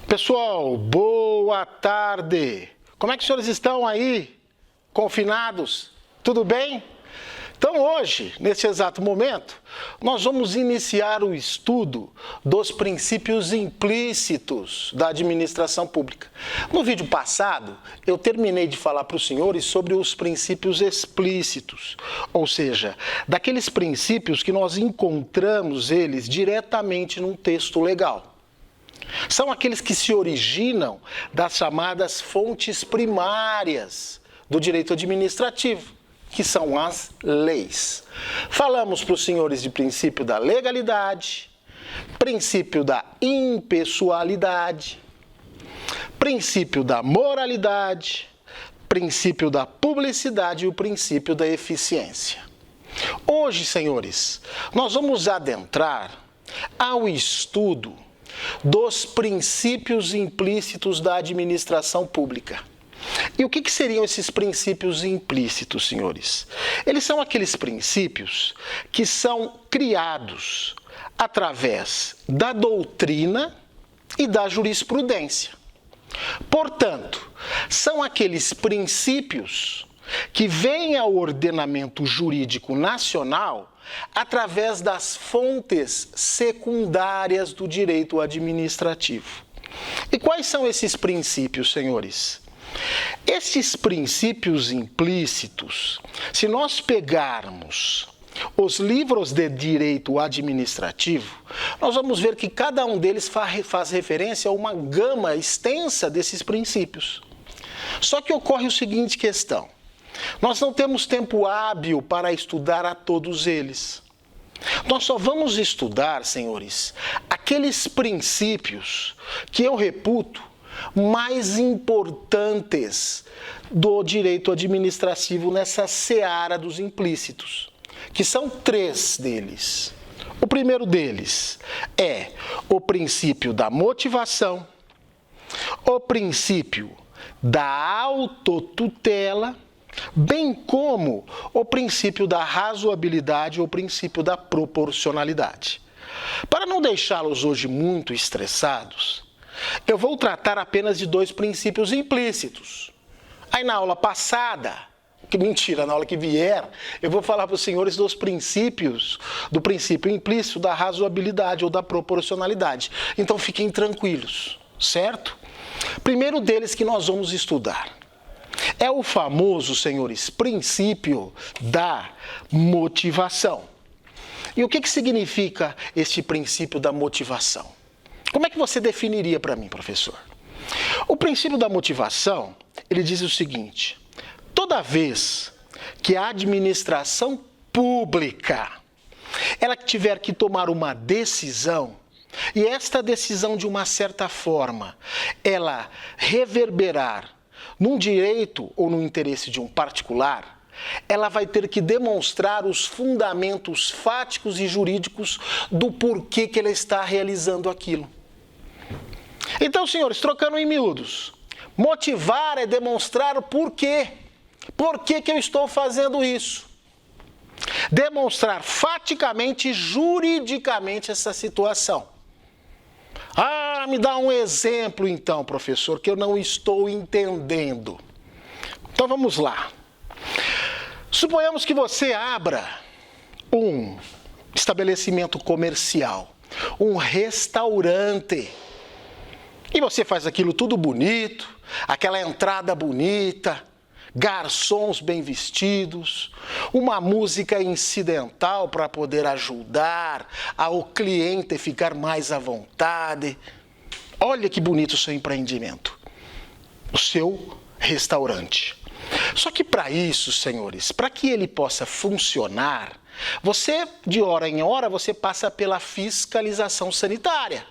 Pessoal, boa tarde. Como é que os senhores estão aí? Confinados? Tudo bem? Então hoje, nesse exato momento, nós vamos iniciar o estudo dos princípios implícitos da administração pública. No vídeo passado, eu terminei de falar para os senhores sobre os princípios explícitos, ou seja, daqueles princípios que nós encontramos eles diretamente num texto legal. São aqueles que se originam das chamadas fontes primárias do direito administrativo, que são as leis. Falamos para os senhores de princípio da legalidade, princípio da impessoalidade, princípio da moralidade, princípio da publicidade e o princípio da eficiência. Hoje, senhores, nós vamos adentrar ao estudo dos princípios implícitos da administração pública. E o que seriam esses princípios implícitos, senhores? Eles são aqueles princípios que são criados através da doutrina e da jurisprudência. Portanto, são aqueles princípios que vêm ao ordenamento jurídico nacional através das fontes secundárias do direito administrativo. E quais são esses princípios, senhores? Esses princípios implícitos, se nós pegarmos os livros de direito administrativo, nós vamos ver que cada um deles faz referência a uma gama extensa desses princípios. Só que ocorre o seguinte questão: nós não temos tempo hábil para estudar a todos eles. Nós só vamos estudar, senhores, aqueles princípios que eu reputo mais importantes do direito administrativo nessa seara dos implícitos, que são 3 deles. O primeiro deles é o princípio da motivação, o princípio da autotutela, bem como o princípio da razoabilidade ou o princípio da proporcionalidade. Para não deixá-los hoje muito estressados, eu vou tratar apenas de 2 princípios implícitos. Aí na aula passada, na aula que vier, eu vou falar para os senhores dos princípios, do princípio implícito da razoabilidade ou da proporcionalidade. Então fiquem tranquilos, certo? Primeiro deles que nós vamos estudar é o famoso, senhores, princípio da motivação. E o que significa este princípio da motivação? Como é que você definiria para mim, professor? O princípio da motivação, ele diz o seguinte: toda vez que a administração pública ela tiver que tomar uma decisão, e esta decisão, de uma certa forma, ela reverberar num direito ou no interesse de um particular, ela vai ter que demonstrar os fundamentos fáticos e jurídicos do porquê que ela está realizando aquilo. Então, senhores, trocando em miúdos, motivar é demonstrar o porquê. Por que eu estou fazendo isso? Demonstrar faticamente e juridicamente essa situação. Ah, me dá um exemplo então, professor, que eu não estou entendendo. Então vamos lá. Suponhamos que você abra um estabelecimento comercial, um restaurante. E você faz aquilo tudo bonito, aquela entrada bonita, garçons bem vestidos, uma música incidental para poder ajudar ao cliente ficar mais à vontade. Olha que bonito o seu empreendimento, o seu restaurante. Só que para isso, senhores, para que ele possa funcionar, você, de hora em hora, você passa pela fiscalização sanitária.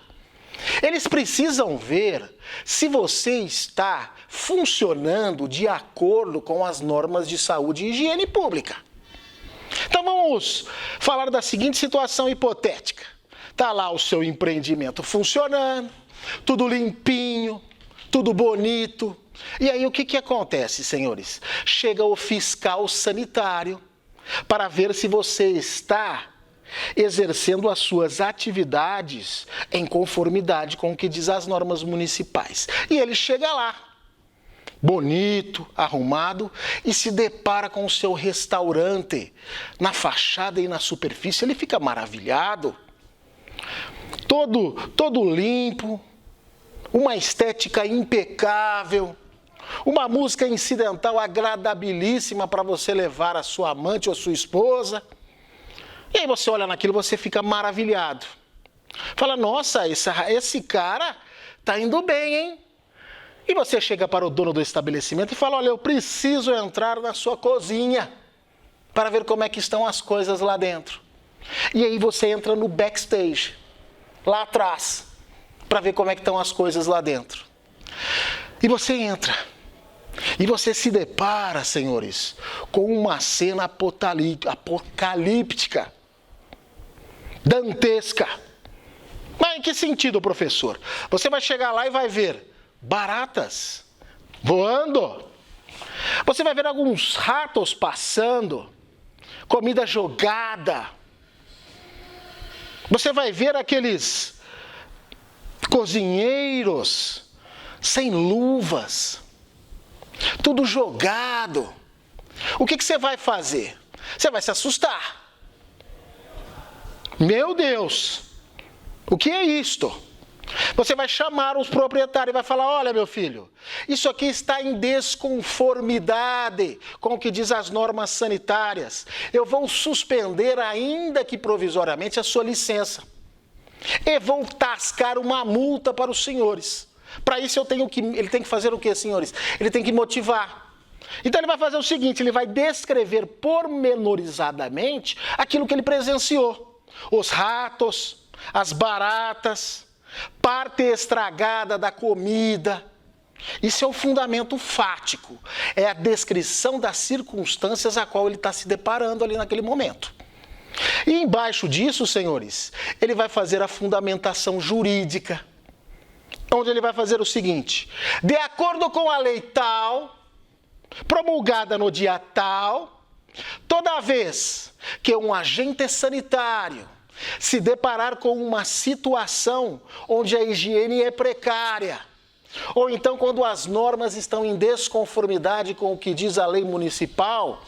Eles precisam ver se você está funcionando de acordo com as normas de saúde e higiene pública. Então vamos falar da seguinte situação hipotética. Está lá o seu empreendimento funcionando, tudo limpinho, tudo bonito. E aí o que acontece, senhores? Chega o fiscal sanitário para ver se você está exercendo as suas atividades em conformidade com o que diz as normas municipais. E ele chega lá, bonito, arrumado, e se depara com o seu restaurante na fachada e na superfície. Ele fica maravilhado, todo limpo, uma estética impecável, uma música incidental agradabilíssima para você levar a sua amante ou a sua esposa. E aí você olha naquilo, você fica maravilhado. Fala, nossa, esse cara tá indo bem, hein? E você chega para o dono do estabelecimento e fala, olha, eu preciso entrar na sua cozinha para ver como é que estão as coisas lá dentro. E aí você entra no backstage, lá atrás, para ver como é que estão as coisas lá dentro. E você entra. E você se depara, senhores, com uma cena apocalíptica, dantesca. Mas em que sentido, professor? Você vai chegar lá e vai ver baratas voando. Você vai ver alguns ratos passando, comida jogada. Você vai ver aqueles cozinheiros sem luvas, tudo jogado. O que você vai fazer? Você vai se assustar. Meu Deus, o que é isto? Você vai chamar os proprietários e vai falar, olha meu filho, isso aqui está em desconformidade com o que diz as normas sanitárias. Eu vou suspender, ainda que provisoriamente, a sua licença. E vou tascar uma multa para os senhores. Para isso ele tem que fazer o que, senhores? Ele tem que motivar. Então ele vai fazer o seguinte, ele vai descrever pormenorizadamente aquilo que ele presenciou. Os ratos, as baratas, parte estragada da comida. Isso é o fundamento fático. É a descrição das circunstâncias a qual ele está se deparando ali naquele momento. E embaixo disso, senhores, ele vai fazer a fundamentação jurídica, onde ele vai fazer o seguinte, de acordo com a lei tal, promulgada no dia tal, toda vez que um agente sanitário se deparar com uma situação onde a higiene é precária, ou então quando as normas estão em desconformidade com o que diz a lei municipal,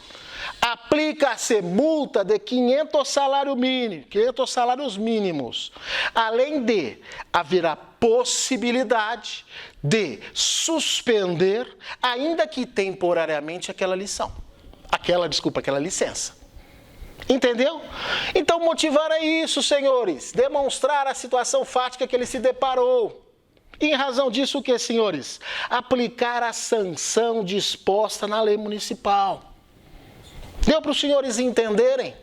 aplica-se multa de 500 salários mínimos, além de haver a possibilidade de suspender, ainda que temporariamente, aquela licença. Entendeu? Então motivar é isso, senhores, demonstrar a situação fática que ele se deparou. E em razão disso o que, senhores? Aplicar a sanção disposta na lei municipal. Deu para os senhores entenderem?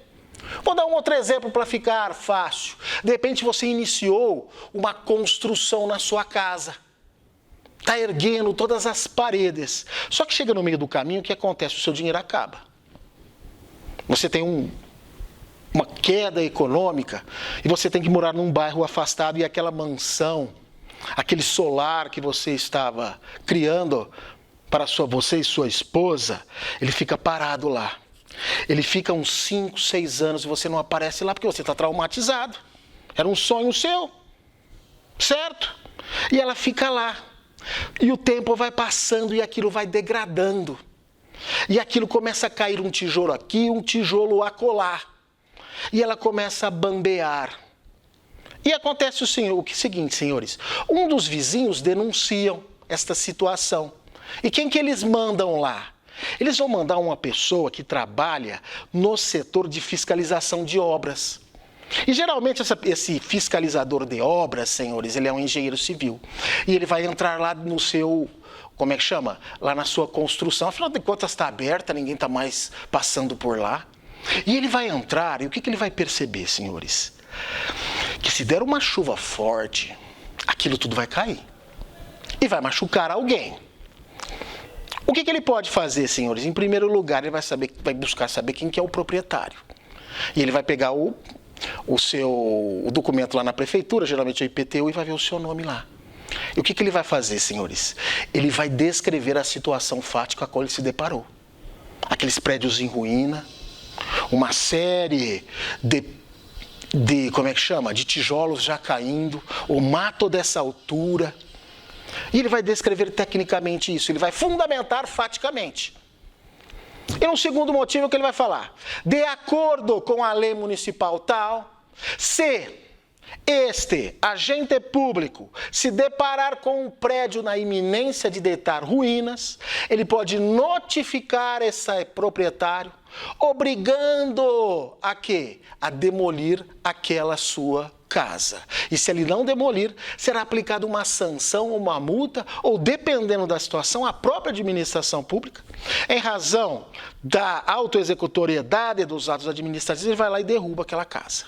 Vou dar um outro exemplo para ficar fácil. De repente você iniciou uma construção na sua casa. Está erguendo todas as paredes. Só que chega no meio do caminho, o que acontece? O seu dinheiro acaba. Você tem uma queda econômica e você tem que morar num bairro afastado e aquela mansão, aquele solar que você estava criando para você e sua esposa, ele fica parado lá. Ele fica uns 5, 6 anos e você não aparece lá porque você está traumatizado. Era um sonho seu, certo? E ela fica lá. E o tempo vai passando e aquilo vai degradando. E aquilo começa a cair um tijolo aqui, um tijolo acolá. E ela começa a bambear. E acontece o seguinte, senhores. Um dos vizinhos denunciam esta situação. E quem que eles mandam lá? Eles vão mandar uma pessoa que trabalha no setor de fiscalização de obras. E geralmente esse fiscalizador de obras, senhores, ele é um engenheiro civil. E ele vai entrar lá no seu, como é que chama? Lá na sua construção. Afinal de contas está aberta, ninguém está mais passando por lá. E ele vai entrar, e o que ele vai perceber, senhores? Que se der uma chuva forte, aquilo tudo vai cair. E vai machucar alguém. O que ele pode fazer, senhores? Em primeiro lugar, ele vai buscar saber quem que é o proprietário. E ele vai pegar o documento lá na prefeitura, geralmente é o IPTU, e vai ver o seu nome lá. E o que ele vai fazer, senhores? Ele vai descrever a situação fática com a qual ele se deparou. Aqueles prédios em ruína, uma série de de tijolos já caindo, o mato dessa altura. E ele vai descrever tecnicamente isso, ele vai fundamentar faticamente. E um segundo motivo que ele vai falar, de acordo com a lei municipal tal, se este agente público se deparar com um prédio na iminência de deitar ruínas, ele pode notificar esse proprietário, obrigando a quê? A demolir aquela sua casa. E se ele não demolir, será aplicada uma sanção, uma multa, ou dependendo da situação, a própria administração pública, em razão da autoexecutoriedade dos atos administrativos, ele vai lá e derruba aquela casa.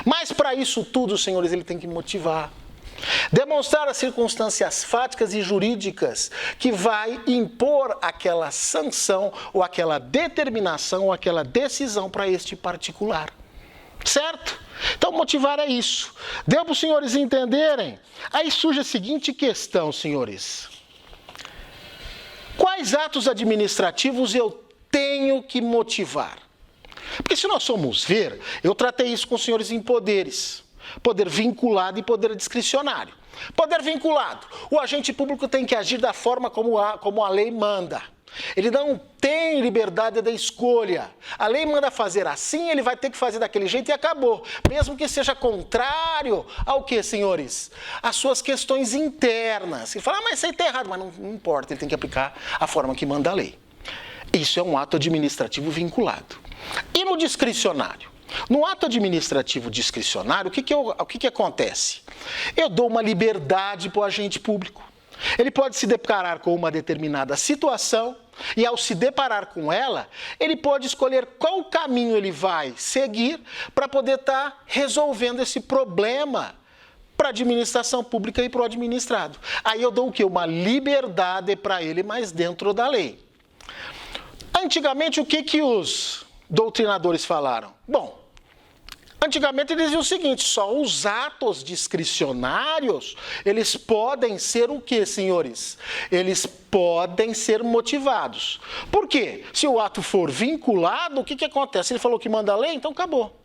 Mas para isso tudo, senhores, ele tem que motivar. Demonstrar as circunstâncias fáticas e jurídicas que vai impor aquela sanção, ou aquela determinação, ou aquela decisão para este particular. Certo? Então, motivar é isso. Deu para os senhores entenderem? Aí surge a seguinte questão, senhores. Quais atos administrativos eu tenho que motivar? Porque se nós formos ver, eu tratei isso com os senhores em poderes. Poder vinculado e poder discricionário. Poder vinculado. O agente público tem que agir da forma como a lei manda. Ele não tem liberdade da escolha. A lei manda fazer assim, ele vai ter que fazer daquele jeito e acabou. Mesmo que seja contrário ao que, senhores? As suas questões internas. Ele fala, mas isso aí está errado. Mas não importa, ele tem que aplicar a forma que manda a lei. Isso é um ato administrativo vinculado. E no discricionário? No ato administrativo discricionário, o que acontece? Eu dou uma liberdade para o agente público. Ele pode se deparar com uma determinada situação e, ao se deparar com ela, ele pode escolher qual caminho ele vai seguir para poder estar resolvendo esse problema para a administração pública e para o administrado. Aí eu dou o quê? Uma liberdade para ele, mas dentro da lei. Antigamente, o que os doutrinadores falaram? Bom, antigamente eles diziam o seguinte, só os atos discricionários, eles podem ser o quê, senhores? Eles podem ser motivados. Por quê? Se o ato for vinculado, o que acontece? Ele falou que manda a lei, então acabou.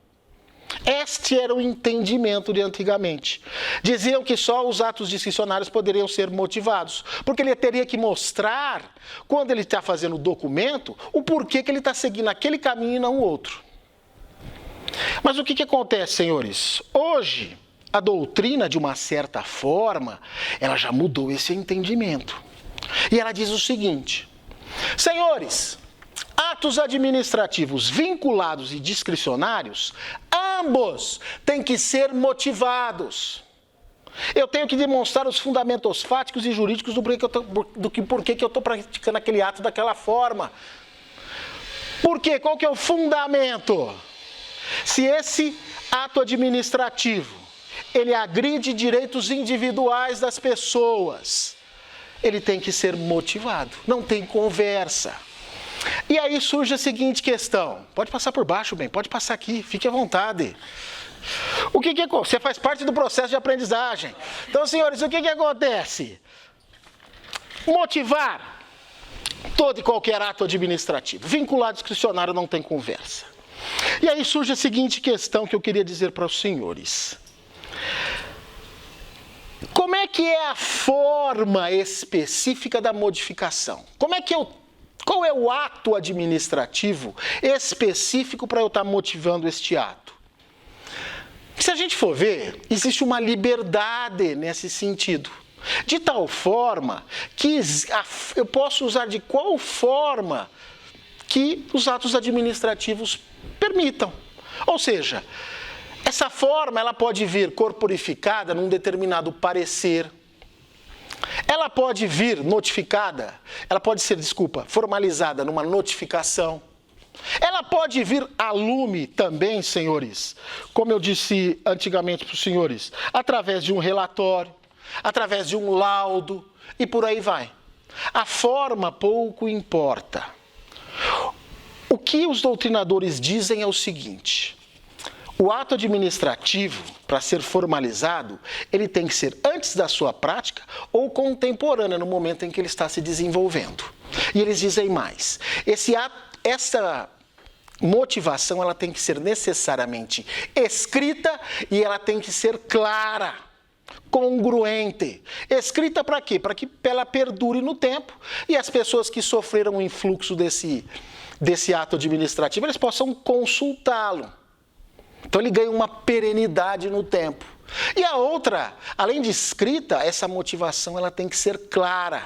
Este era o entendimento de antigamente. Diziam que só os atos discricionários poderiam ser motivados, porque ele teria que mostrar, quando ele está fazendo o documento, o porquê que ele está seguindo aquele caminho e não o outro. Mas o que acontece, senhores? Hoje, a doutrina, de uma certa forma, ela já mudou esse entendimento. E ela diz o seguinte, senhores, atos administrativos vinculados e discricionários, ambos têm que ser motivados. Eu tenho que demonstrar os fundamentos fáticos e jurídicos do porquê que eu estou praticando aquele ato daquela forma. Por quê? Qual que é o fundamento? Se esse ato administrativo, ele agride direitos individuais das pessoas, ele tem que ser motivado, não tem conversa. E aí surge a seguinte questão, pode passar por baixo, bem, pode passar aqui, fique à vontade. O que você faz parte do processo de aprendizagem. Então, senhores, o que acontece? Motivar todo e qualquer ato administrativo, vinculado discricionário, não tem conversa. E aí surge a seguinte questão que eu queria dizer para os senhores. Como é que é a forma específica da modificação? Qual é o ato administrativo específico para eu estar motivando este ato? Se a gente for ver, existe uma liberdade nesse sentido. De tal forma que eu posso usar de qual forma que os atos administrativos permitam. Ou seja, essa forma ela pode vir corporificada num determinado parecer. Ela pode vir notificada, ela pode ser, formalizada numa notificação. Ela pode vir a lume também, senhores, como eu disse antigamente para os senhores, através de um relatório, através de um laudo e por aí vai. A forma pouco importa. O que os doutrinadores dizem é o seguinte: o ato administrativo, para ser formalizado, ele tem que ser antes da sua prática ou contemporânea, no momento em que ele está se desenvolvendo. E eles dizem mais, essa motivação ela tem que ser necessariamente escrita e ela tem que ser clara, congruente. Escrita para quê? Para que ela perdure no tempo e as pessoas que sofreram o influxo desse ato administrativo, eles possam consultá-lo. Então ele ganha uma perenidade no tempo. E a outra, além de escrita, essa motivação ela tem que ser clara.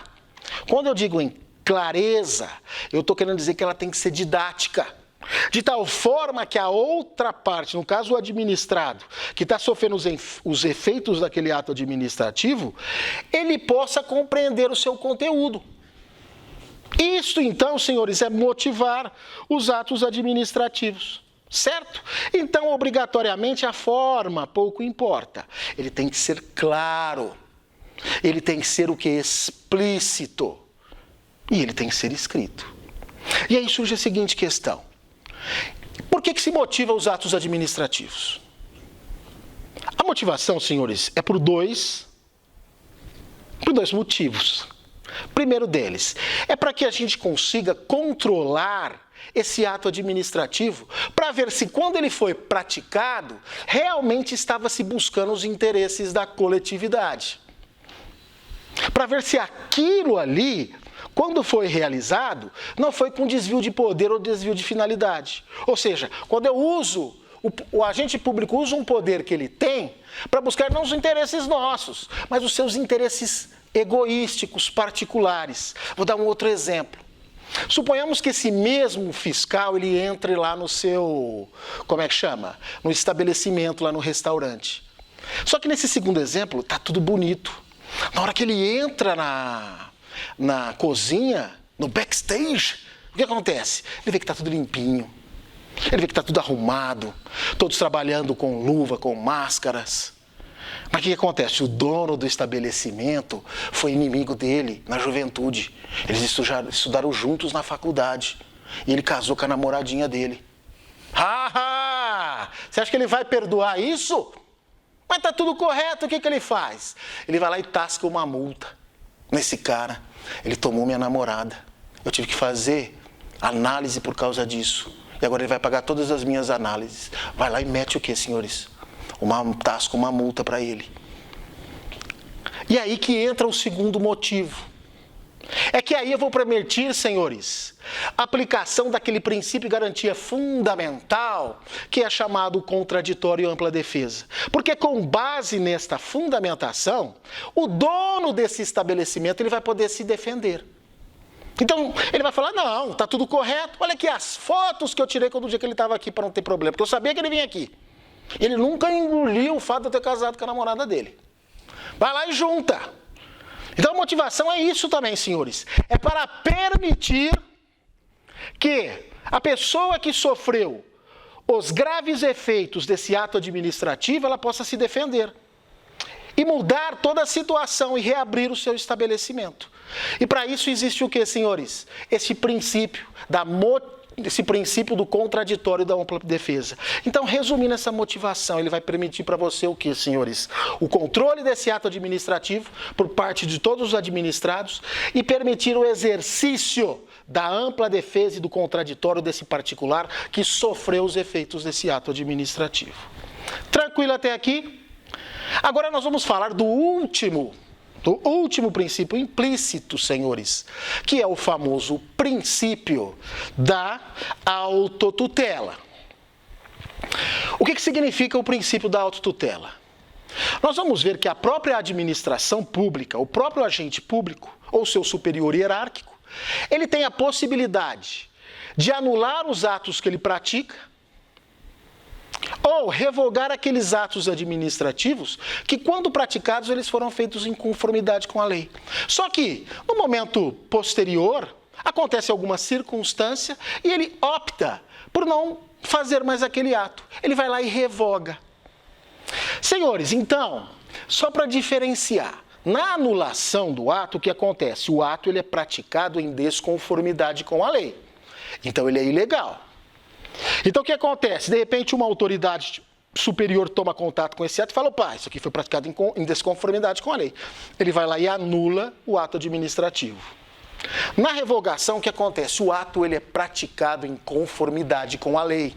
Quando eu digo em clareza, eu estou querendo dizer que ela tem que ser didática. De tal forma que a outra parte, no caso o administrado, que está sofrendo os efeitos daquele ato administrativo, ele possa compreender o seu conteúdo. Isto então, senhores, é motivar os atos administrativos, certo? Então, obrigatoriamente, a forma pouco importa. Ele tem que ser claro, ele tem que ser o que? Explícito, e ele tem que ser escrito. E aí surge a seguinte questão. Por que se motiva os atos administrativos? A motivação, senhores, é por dois motivos. Primeiro deles, é para que a gente consiga controlar esse ato administrativo, para ver se quando ele foi praticado, realmente estava se buscando os interesses da coletividade. Para ver se aquilo ali, quando foi realizado, não foi com desvio de poder ou desvio de finalidade. Ou seja, quando eu uso, o agente público usa um poder que ele tem para buscar não os interesses nossos, mas os seus interesses egoísticos, particulares. Vou dar um outro exemplo. Suponhamos que esse mesmo fiscal, ele entre lá no seu, no estabelecimento, lá no restaurante. Só que nesse segundo exemplo, está tudo bonito. Na hora que ele entra na cozinha, no backstage, o que acontece? Ele vê que está tudo limpinho, ele vê que está tudo arrumado, todos trabalhando com luva, com máscaras. Mas o que acontece? O dono do estabelecimento foi inimigo dele na juventude. Eles estudaram juntos na faculdade e ele casou com a namoradinha dele. Você acha que ele vai perdoar isso? Mas está tudo correto, o que ele faz? Ele vai lá e tasca uma multa nesse cara. Ele tomou minha namorada. Eu tive que fazer análise por causa disso. E agora ele vai pagar todas as minhas análises. Vai lá e mete o quê, senhores? Tasca uma multa para ele. E aí que entra o segundo motivo. É que aí eu vou permitir, senhores, a aplicação daquele princípio de garantia fundamental que é chamado contraditório e ampla defesa. Porque com base nesta fundamentação, o dono desse estabelecimento ele vai poder se defender. Então, ele vai falar, não, está tudo correto. Olha aqui as fotos que eu tirei quando o dia que ele estava aqui para não ter problema. Porque eu sabia que ele vinha aqui. Ele nunca engoliu o fato de eu ter casado com a namorada dele. Vai lá e junta. Então a motivação é isso também, senhores. É para permitir que a pessoa que sofreu os graves efeitos desse ato administrativo, ela possa se defender. E mudar toda a situação e reabrir o seu estabelecimento. E para isso existe o que, senhores? Esse princípio do contraditório e da ampla defesa. Então, resumindo essa motivação, ele vai permitir para você o que, senhores? O controle desse ato administrativo por parte de todos os administrados e permitir o exercício da ampla defesa e do contraditório desse particular que sofreu os efeitos desse ato administrativo. Tranquilo até aqui? Agora nós vamos falar do último princípio implícito, senhores, que é o famoso princípio da autotutela. O que significa o princípio da autotutela? Nós vamos ver que a própria administração pública, o próprio agente público, ou seu superior hierárquico, ele tem a possibilidade de anular os atos que ele pratica, ou revogar aqueles atos administrativos que, quando praticados, eles foram feitos em conformidade com a lei. Só que, no momento posterior, acontece alguma circunstância e ele opta por não fazer mais aquele ato. Ele vai lá e revoga. Senhores, então, só para diferenciar, na anulação do ato, o que acontece? O ato ele é praticado em desconformidade com a lei. Então, ele é ilegal. Então, o que acontece? De repente, uma autoridade superior toma contato com esse ato e fala, opa, isso aqui foi praticado em desconformidade com a lei. Ele vai lá e anula o ato administrativo. Na revogação, o que acontece? O ato ele é praticado em conformidade com a lei.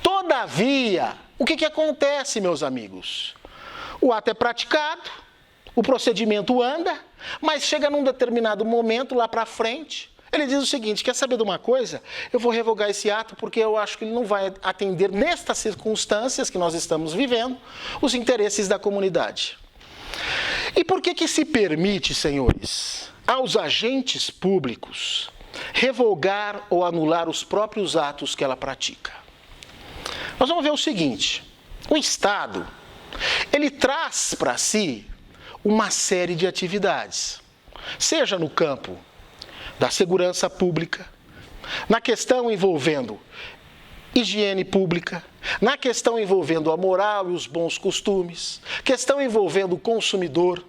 Todavia, o que acontece, meus amigos? O ato é praticado, o procedimento anda, mas chega num determinado momento, lá para frente, ele diz o seguinte: quer saber de uma coisa? Eu vou revogar esse ato porque eu acho que ele não vai atender, nestas circunstâncias que nós estamos vivendo, os interesses da comunidade. E por que se permite, senhores, aos agentes públicos revogar ou anular os próprios atos que ela pratica? Nós vamos ver o seguinte: o Estado, ele traz para si uma série de atividades, seja no campo da segurança pública, na questão envolvendo higiene pública, na questão envolvendo a moral e os bons costumes, questão envolvendo o consumidor,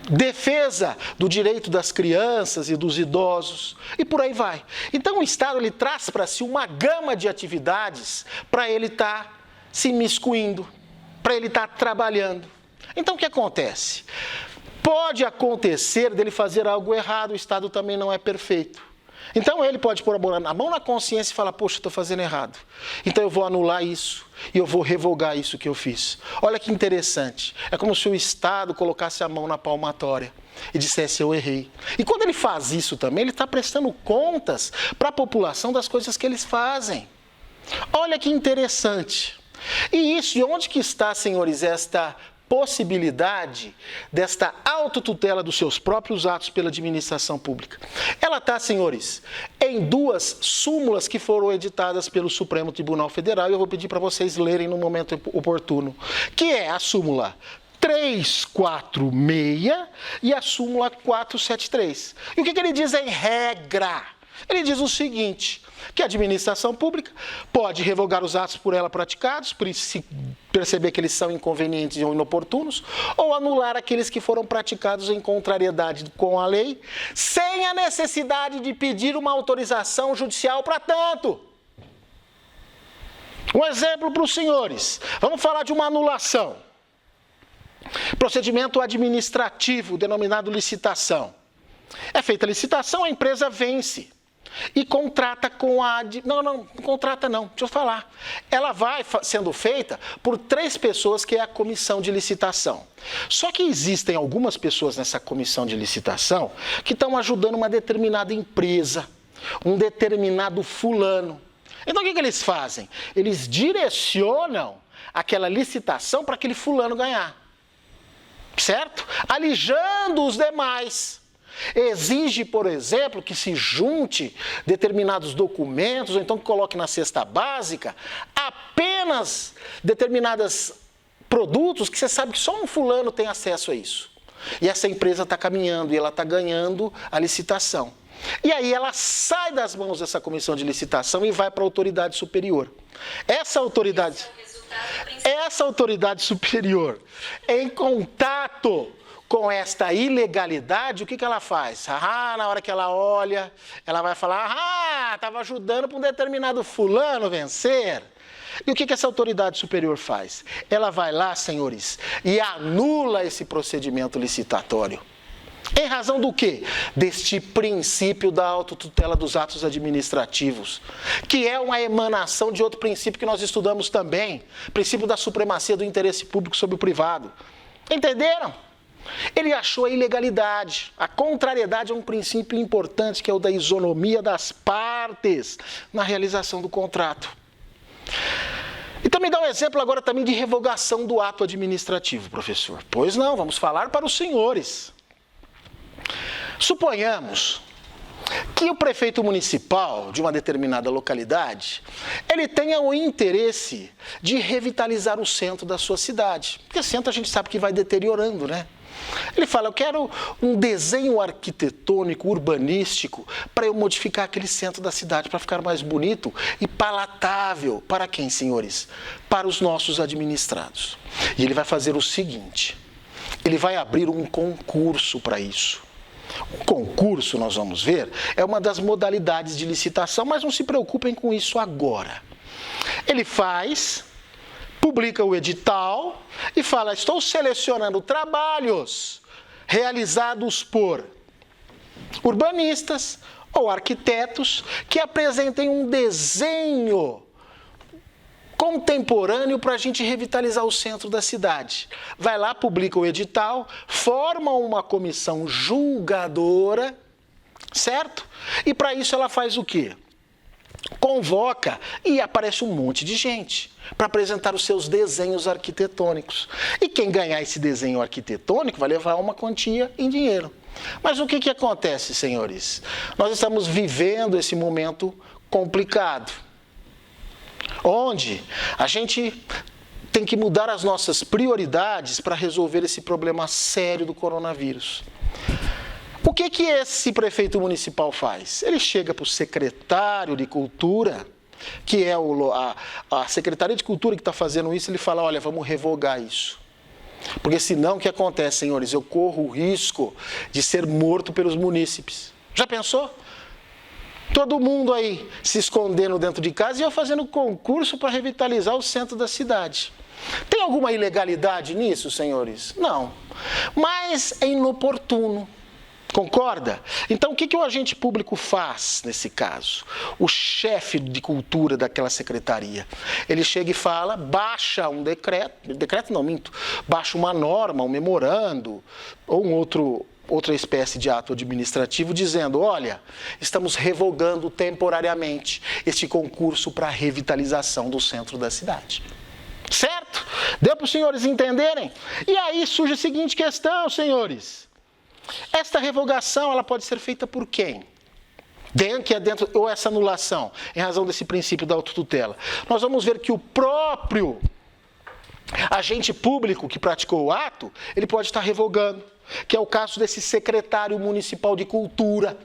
defesa do direito das crianças e dos idosos, e por aí vai. Então o Estado ele traz para si uma gama de atividades para ele estar se imiscuindo, para ele estar trabalhando. Então o que acontece? Pode acontecer dele fazer algo errado, o Estado também não é perfeito. Então ele pode pôr a mão na consciência e falar: poxa, estou fazendo errado. Então eu vou anular isso e eu vou revogar isso que eu fiz. Olha que interessante. É como se o Estado colocasse a mão na palmatória e dissesse: eu errei. E quando ele faz isso também, ele está prestando contas para a população das coisas que eles fazem. Olha que interessante. E isso, e onde que está, senhores, esta possibilidade desta autotutela dos seus próprios atos pela administração pública? Ela está, senhores, em duas súmulas que foram editadas pelo Supremo Tribunal Federal, e eu vou pedir para vocês lerem no momento oportuno, que é a súmula 346 e a súmula 473. E o que ele diz em regra? Ele diz o seguinte: que a administração pública pode revogar os atos por ela praticados, se perceber que eles são inconvenientes ou inoportunos, ou anular aqueles que foram praticados em contrariedade com a lei, sem a necessidade de pedir uma autorização judicial para tanto. Um exemplo para os senhores. Vamos falar de uma anulação. Procedimento administrativo, denominado licitação. É feita a licitação, a empresa vence e contrata com a... Não contrata não, deixa eu falar. Ela vai sendo feita por 3 pessoas, que é a comissão de licitação. Só que existem algumas pessoas nessa comissão de licitação que estão ajudando uma determinada empresa, um determinado fulano. Então o que eles fazem? Eles direcionam aquela licitação para aquele fulano ganhar. Certo? Alijando os demais. Exige, por exemplo, que se junte determinados documentos, ou então que coloque na cesta básica apenas determinados produtos que você sabe que só um fulano tem acesso a isso. E essa empresa está caminhando e ela está ganhando a licitação. E aí ela sai das mãos dessa comissão de licitação e vai para a autoridade superior. Essa autoridade superior, em contato com esta ilegalidade, o que ela faz? Na hora que ela olha, ela vai falar: estava ajudando para um determinado fulano vencer. E o que essa autoridade superior faz? Ela vai lá, senhores, e anula esse procedimento licitatório. Em razão do quê? Deste princípio da autotutela dos atos administrativos, que é uma emanação de outro princípio que nós estudamos também, princípio da supremacia do interesse público sobre o privado. Entenderam? Ele achou a ilegalidade. A contrariedade é um princípio importante, que é o da isonomia das partes na realização do contrato. Então me dá um exemplo agora também de revogação do ato administrativo, professor. Pois não, vamos falar para os senhores. Suponhamos que o prefeito municipal de uma determinada localidade, ele tenha o interesse de revitalizar o centro da sua cidade. Porque o centro a gente sabe que vai deteriorando, né? Ele fala: eu quero um desenho arquitetônico, urbanístico, para eu modificar aquele centro da cidade, para ficar mais bonito e palatável. Para quem, senhores? Para os nossos administrados. E ele vai fazer o seguinte: ele vai abrir um concurso para isso. O concurso, nós vamos ver, é uma das modalidades de licitação, mas não se preocupem com isso agora. Ele publica o edital e fala: estou selecionando trabalhos realizados por urbanistas ou arquitetos que apresentem um desenho contemporâneo para a gente revitalizar o centro da cidade. Vai lá, publica o edital, forma uma comissão julgadora, certo? E para isso ela faz o quê? Convoca e aparece um monte de gente para apresentar os seus desenhos arquitetônicos. E quem ganhar esse desenho arquitetônico vai levar uma quantia em dinheiro. Mas o que acontece, senhores? Nós estamos vivendo esse momento complicado, onde a gente tem que mudar as nossas prioridades para resolver esse problema sério do coronavírus. O que esse prefeito municipal faz? Ele chega para o secretário de Cultura, que é a Secretaria de Cultura que está fazendo isso, ele fala, olha, vamos revogar isso. Porque senão o que acontece, senhores? Eu corro o risco de ser morto pelos munícipes. Já pensou? Todo mundo aí se escondendo dentro de casa e eu fazendo concurso para revitalizar o centro da cidade. Tem alguma ilegalidade nisso, senhores? Não. Mas é inoportuno. Concorda? Então, o que o agente público faz nesse caso? O chefe de cultura daquela secretaria, ele chega e fala, baixa um baixa uma norma, um memorando, ou outra espécie de ato administrativo, dizendo, olha, estamos revogando temporariamente este concurso para a revitalização do centro da cidade. Certo? Deu para os senhores entenderem? E aí surge a seguinte questão, senhores. Esta revogação, ela pode ser feita por quem? Ou essa anulação, em razão desse princípio da autotutela. Nós vamos ver que o próprio agente público que praticou o ato, ele pode estar revogando, que é o caso desse secretário municipal de cultura.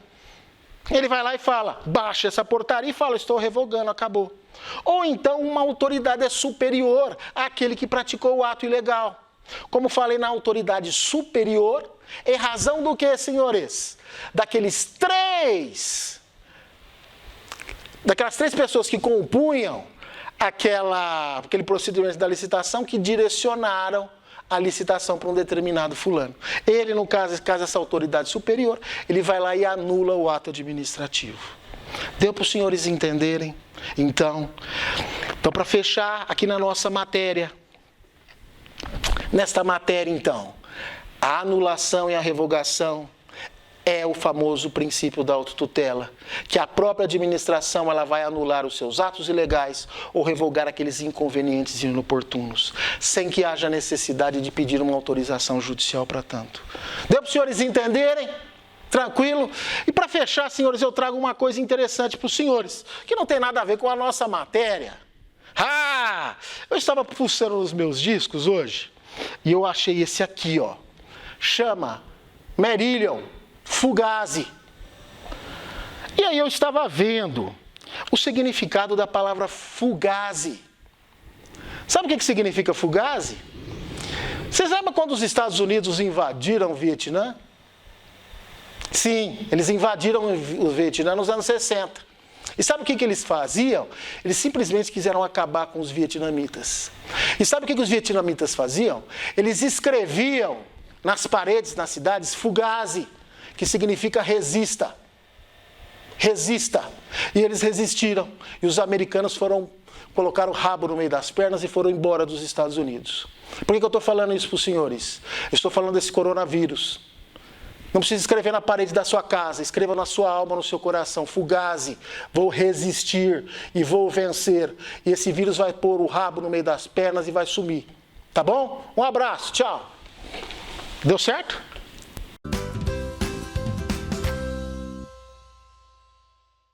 Ele vai lá e fala, baixa essa portaria e fala, estou revogando, acabou. Ou então uma autoridade é superior àquele que praticou o ato ilegal. Como falei na autoridade superior, em razão do que, senhores? Daquelas três pessoas que compunham aquele procedimento da licitação que direcionaram a licitação para um determinado fulano. Ele, no caso essa autoridade superior, ele vai lá e anula o ato administrativo. Deu para os senhores entenderem? Então para fechar aqui na nossa matéria, nesta matéria, então, a anulação e a revogação é o famoso princípio da autotutela, que a própria administração ela vai anular os seus atos ilegais ou revogar aqueles inconvenientes e inoportunos, sem que haja necessidade de pedir uma autorização judicial para tanto. Deu para os senhores entenderem? Tranquilo? E para fechar, senhores, eu trago uma coisa interessante para os senhores, que não tem nada a ver com a nossa matéria. Eu estava pulsando nos meus discos hoje, e eu achei esse aqui, ó. Chama Merillion Fugazi. E aí eu estava vendo o significado da palavra fugazi. Sabe o que significa fugazi? Vocês lembram quando os Estados Unidos invadiram o Vietnã? Sim, eles invadiram o Vietnã nos anos 60. E sabe o que eles faziam? Eles simplesmente quiseram acabar com os vietnamitas. E sabe o que os vietnamitas faziam? Eles escreviam nas paredes, nas cidades, fugazi, que significa resista. Resista. E eles resistiram. E os americanos colocaram o rabo no meio das pernas e foram embora dos Estados Unidos. Por que eu estou falando isso para os senhores? Eu estou falando desse coronavírus. Não precisa escrever na parede da sua casa, escreva na sua alma, no seu coração, fugazi, vou resistir e vou vencer. E esse vírus vai pôr o rabo no meio das pernas e vai sumir. Tá bom? Um abraço, tchau. Deu certo?